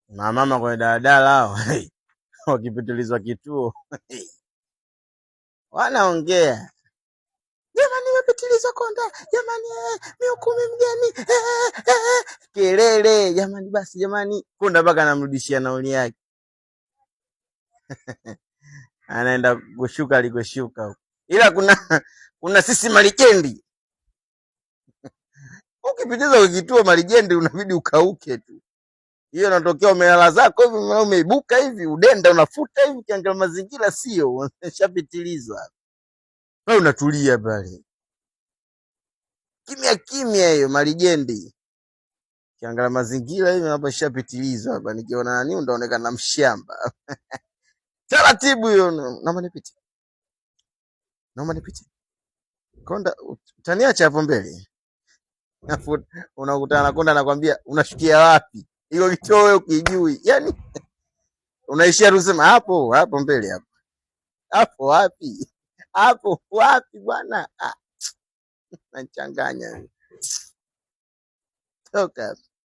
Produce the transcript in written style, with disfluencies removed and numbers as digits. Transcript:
na mama kwenye daladala hao wakipitilizwa kituo wanaongea, jamani, nimepitilizwa konda, jamani, mihukumi mgeni, kelele, jamani, basi jamani, konda mpaka anamrudishia nauli yake anaenda kushuka alikoshuka huko. Ila kuna sisi malijendi, ukipitiza kwa kituo malijendi unabidi ukauke tu. Hiyo inatokea umelala zako hivi, umeibuka hivi, udenda unafuta hivi, ukiangalia mazingira sio, umeshapitilizwa. Wewe unatulia pale kimya kimya, hiyo malijendi. Ukiangalia mazingira hivi hapa shapitilizwa hapa, nikiona nani ndaonekana mshamba. Taratibu hiyo, naomba nipite. Naomba nipite. Konda utaniacha hapo mbele. Unakutana na konda anakuambia unashukia wapi? Hiyo kituo wewe ukijui. Yaani unaishia tu sema hapo hapo mbele hapo. Hapo wapi? Hapo wapi bwana? Nachanganya. Toka.